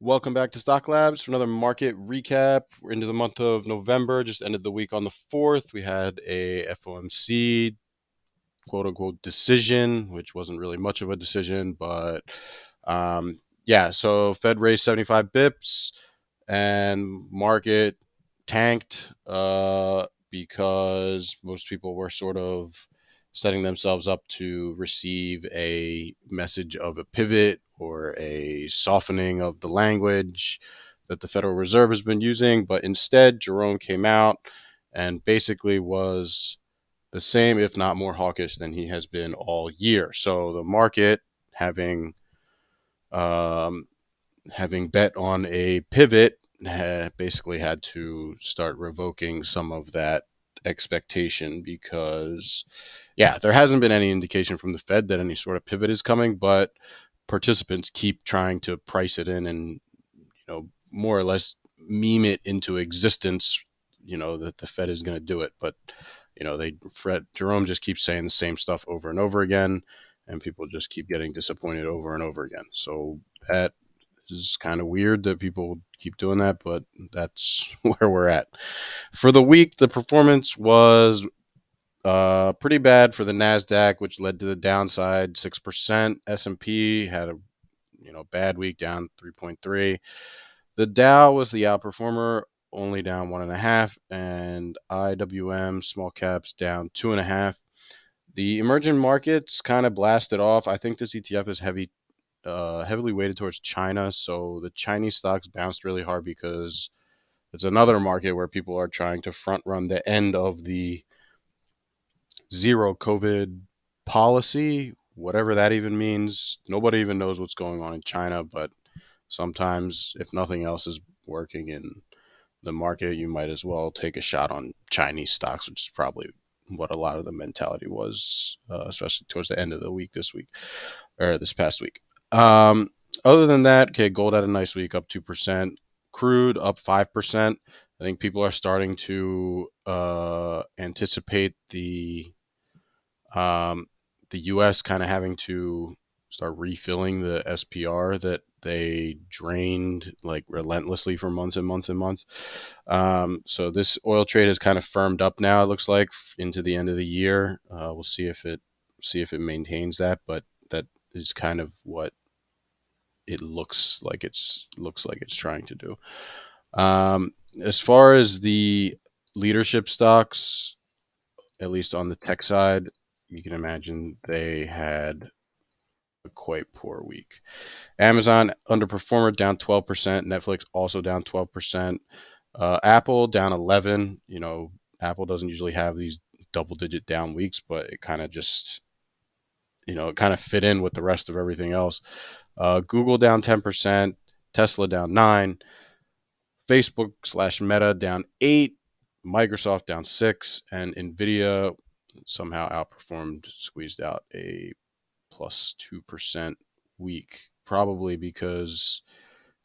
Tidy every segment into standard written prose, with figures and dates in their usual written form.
Welcome back to Stocklabs for another market recap. We're into the month of November, just ended the week on the 4th. We had a FOMC quote unquote decision, which wasn't really much of a decision, but so Fed raised 75 bips and market tanked because most people were sort of setting themselves up to receive a message of a pivot or a softening of the language that the Federal Reserve has been using. But instead, Jerome came out and basically was the same, if not more hawkish than he has been all year. So the market, having um, having bet on a pivot, basically had to start revoking some of that expectation because, there hasn't been any indication from the Fed that any sort of pivot is coming, but participants keep trying to price it in and, more or less meme it into existence, that the Fed is going to do it. But, Jerome just keeps saying the same stuff over and over again, and people just keep getting disappointed over and over again. So that is kind of weird that people keep doing that, but that's where we're at. For the week, the performance was pretty bad for the Nasdaq, which led to the downside 6%. S&P had a bad week, down 3.3. The Dow was the outperformer, only down 1.5, and IWM small caps down 2.5. The emerging markets kind of blasted off. I think this ETF is heavily weighted towards China, so the Chinese stocks bounced really hard because it's another market where people are trying to front run the end of the zero COVID policy, whatever that even means. Nobody even knows what's going on in China, but sometimes, if nothing else is working in the market, you might as well take a shot on Chinese stocks, which is probably what a lot of the mentality was, especially towards the end of the week this past week. Other than that, okay, gold had a nice week, up 2%. Crude up 5%. I think people are starting to anticipate the U.S. kind of having to start refilling the SPR that they drained like relentlessly for months and months and months. So this oil trade has kind of firmed up now. It looks like into the end of the year. We'll see if it maintains that, but that is kind of what it looks like it's trying to do. As far as the leadership stocks, at least on the tech side, you can imagine they had a quite poor week. Amazon underperformer, down 12%. Netflix also down 12%. Apple down 11. Apple doesn't usually have these double-digit down weeks, but it kind of just, it kind of fit in with the rest of everything else. Google down 10%. Tesla down 9. Facebook/Meta down 8. Microsoft down 6. And Nvidia somehow outperformed, squeezed out a plus 2% week, probably because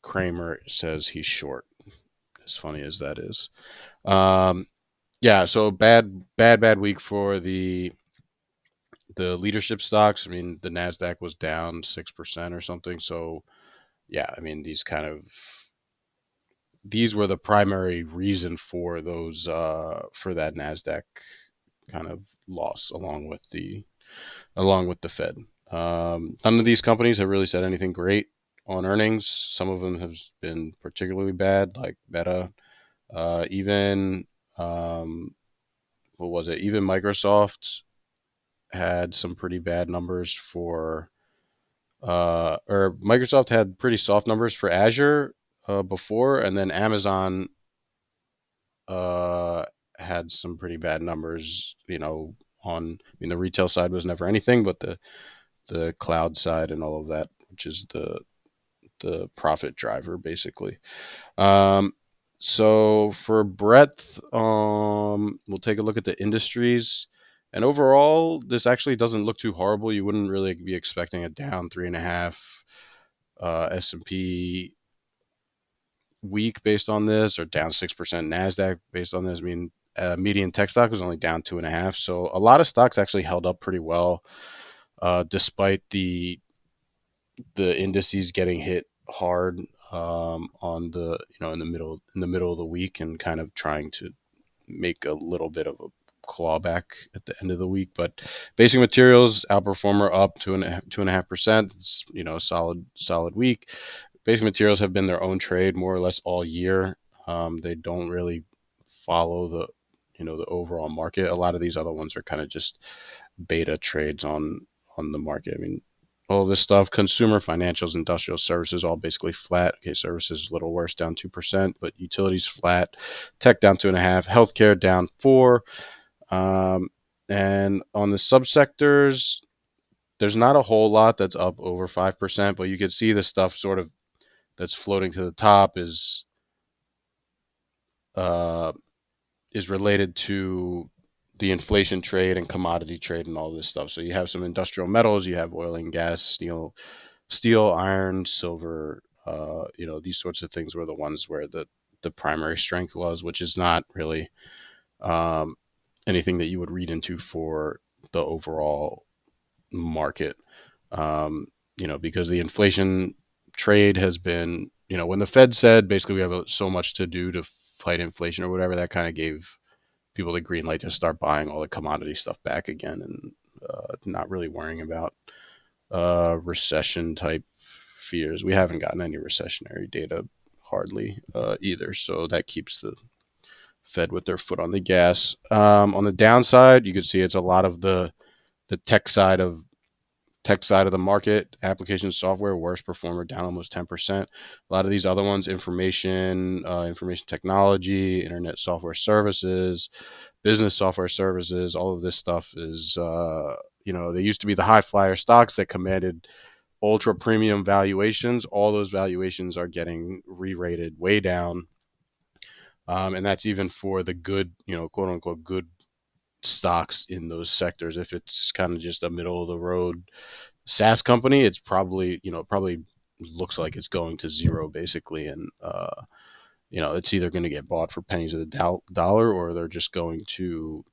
Kramer says he's short, as funny as that is. So bad week for the leadership stocks. I mean, the Nasdaq was down 6% or something. So I mean, these were the primary reason for those for that Nasdaq kind of loss, along with the Fed. None of these companies have really said anything great on earnings. Some of them have been particularly bad, like Meta. Even what was it? Even Microsoft had some pretty bad numbers for, or Microsoft had pretty soft numbers for Azure before, and then Amazon had some pretty bad numbers. The retail side was never anything, but the cloud side and all of that, which is the profit driver, basically. So for breadth, we'll take a look at the industries. And overall, this actually doesn't look too horrible. You wouldn't really be expecting a down 3.5 S&P week based on this, or down 6% Nasdaq based on this. I mean, median tech stock was only down 2.5. So a lot of stocks actually held up pretty well, despite the indices getting hit hard. on the in the middle of the week, and kind of trying to make a little bit of a clawback at the end of the week. But basic materials outperformer up 2.5%. It's a solid week. Basic materials have been their own trade more or less all year. They don't really follow the overall market. A lot of these other ones are kind of just beta trades on the market. I mean, all of this stuff: consumer, financials, industrial, services, all basically flat. Okay, services a little worse, down 2%, but utilities flat. Tech down 2.5%. Healthcare down 4%. And on the subsectors, there's not a whole lot that's up over 5%, but you can see the stuff sort of that's floating to the top uh, is related to the inflation trade and commodity trade and all this stuff. So you have some industrial metals, you have oil and gas, steel, iron, silver. These sorts of things were the ones where the primary strength was, which is not really um, anything that you would read into for the overall market. Because the inflation trade has been, when the Fed said basically we have so much to do to fight inflation or whatever, that kind of gave people the green light to start buying all the commodity stuff back again, and not really worrying about recession type fears. We haven't gotten any recessionary data hardly either, so that keeps the Fed with their foot on the gas. On the downside, you can see it's a lot of the tech side of the market. Application software, worst performer, down almost 10%. A lot of these other ones: information technology, internet software services, business software services, all of this stuff is they used to be the high flyer stocks that commanded ultra premium valuations. All those valuations are getting re-rated way down, and that's even for the good, quote unquote good stocks in those sectors. If it's kind of just a middle of the road SaaS company, it's probably looks like it's going to zero basically, and it's either going to get bought for pennies of the dollar, or they're just going to,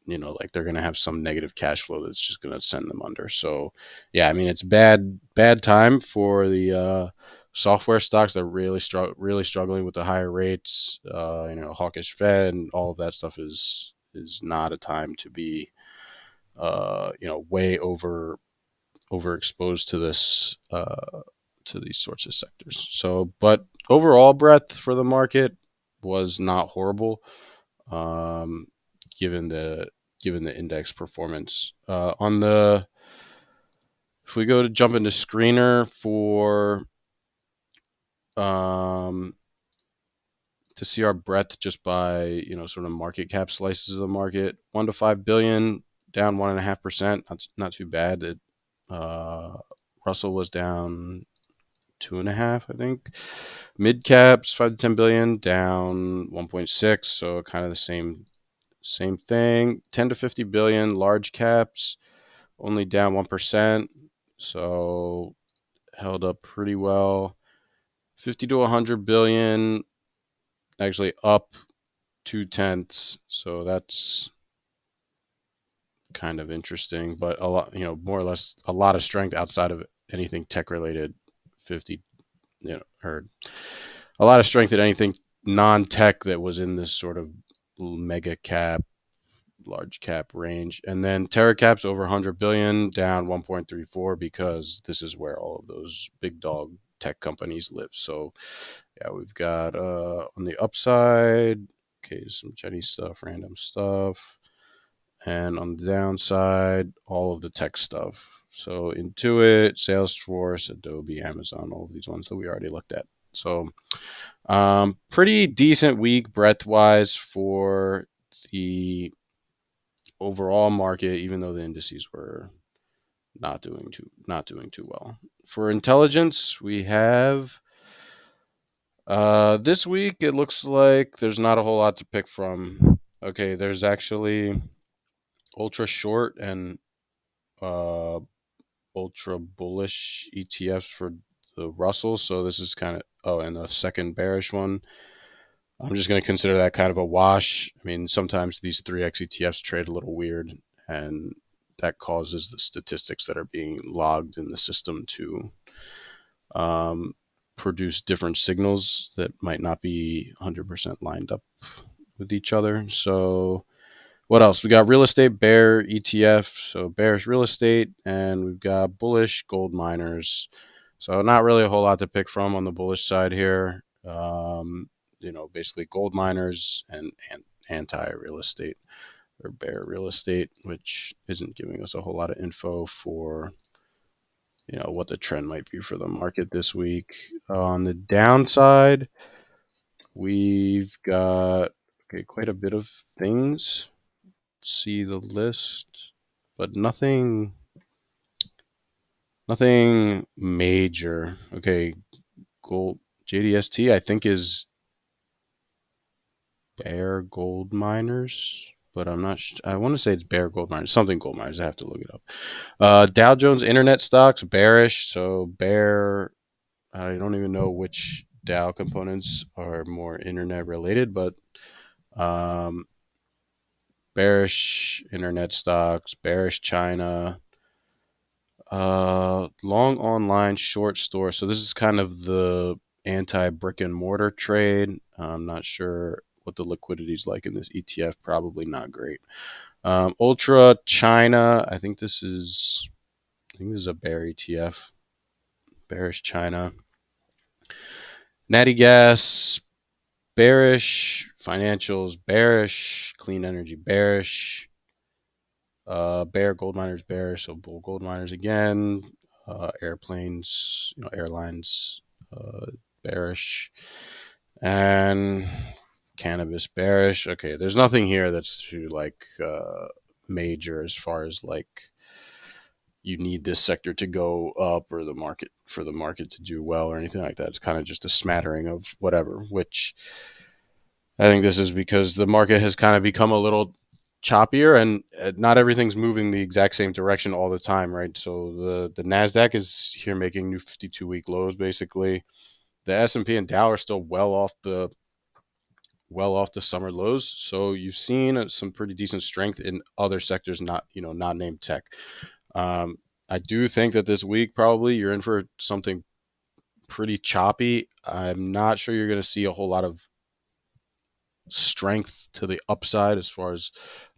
like they're going to have some negative cash flow that's just going to send them under. So yeah, I mean, it's bad time for the software stocks that are really struggling with the higher rates. Hawkish Fed and all of that stuff is not a time to be way overexposed to this to these sorts of sectors. So, but overall breadth for the market was not horrible, um, given the index performance. If we go to jump into screener for to see our breadth just by sort of market cap slices of the market, 1 to 5 billion, down 1.5%. Not too bad. Russell was down 2.5, I think. Mid caps 5 to 10 billion, down 1.6. So kind of the same thing. 10 to 50 billion, large caps only down 1%. So held up pretty well. 50 to 100 billion, actually up 0.2. So that's kind of interesting, but a lot, more or less a lot of strength outside of anything tech related. 50, or a lot of strength at anything non-tech that was in this sort of mega cap, large cap range. And then Terra Caps over 100 billion, down 1.34, because this is where all of those big dog tech companies live. So yeah, we've got on the upside, okay, some Chinese stuff, random stuff. And on the downside, all of the tech stuff. So Intuit, Salesforce, Adobe, Amazon, all of these ones that we already looked at. So pretty decent week breadth-wise for the overall market, even though the indices were not doing too well. For intelligence, we have this week it looks like there's not a whole lot to pick from. Okay, there's actually ultra short and ultra bullish ETFs for the Russell. So this is kind of, and the second bearish one, I'm just going to consider that kind of a wash. I mean, sometimes these 3x ETFs trade a little weird, and that causes the statistics that are being logged in the system to produce different signals that might not be 100% lined up with each other. So what else? We got real estate bear ETF, so bearish real estate, and we've got bullish gold miners. So not really a whole lot to pick from on the bullish side here. Basically gold miners and anti-real estate or bear real estate, which isn't giving us a whole lot of info for what the trend might be for the market this week. On the downside, we've got quite a bit of things. See the list, but nothing major. Okay, gold JDST I think is bear gold miners, but I'm not. I want to say it's bear gold miners, something gold miners. I have to look it up. Dow Jones Internet stocks bearish, so bear. I don't even know which Dow components are more internet related, but bearish internet stocks, bearish China, long online, short store. So this is kind of the anti brick and mortar trade. I'm not sure what the liquidity is like in this ETF. Probably not great. Ultra China. I think this is a bear ETF. Bearish China. Natty Gas bearish. Financials bearish. Clean energy bearish. Bear gold miners bearish. So bull gold miners again. Airplanes, airlines bearish, and cannabis bearish. Okay, there's nothing here that's too major as far as you need this sector to go up or the market to do well or anything like that. It's kind of just a smattering of whatever, which I think this is because the market has kind of become a little choppier and not everything's moving the exact same direction all the time, right? So the Nasdaq is here making new 52-week lows basically. The S&P and Dow are still well off the summer lows. So you've seen some pretty decent strength in other sectors, not named tech. I do think that this week probably you're in for something pretty choppy. I'm not sure you're going to see a whole lot of strength to the upside as far as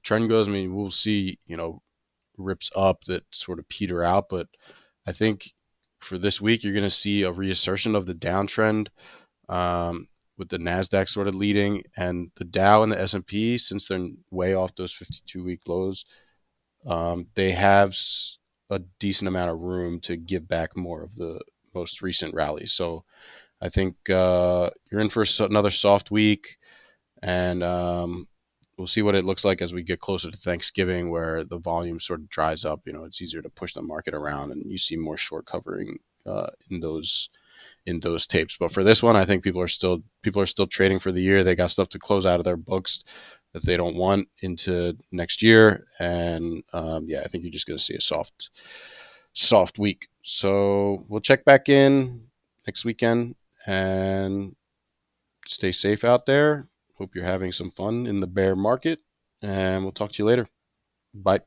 trend goes. I mean, we'll see, rips up that sort of peter out, but I think for this week you're going to see a reassertion of the downtrend, with the Nasdaq sort of leading, and the Dow and the S&P, since they're way off those 52-week lows, they have a decent amount of room to give back more of the most recent rally. So I think you're in for another soft week. And we'll see what it looks like as we get closer to Thanksgiving, where the volume sort of dries up. It's easier to push the market around, and you see more short covering in those tapes. But for this one, I think people are still trading for the year. They got stuff to close out of their books that they don't want into next year, and I think you're just going to see a soft week. So we'll check back in next weekend and stay safe out there. Hope you're having some fun in the bear market, and we'll talk to you later. Bye.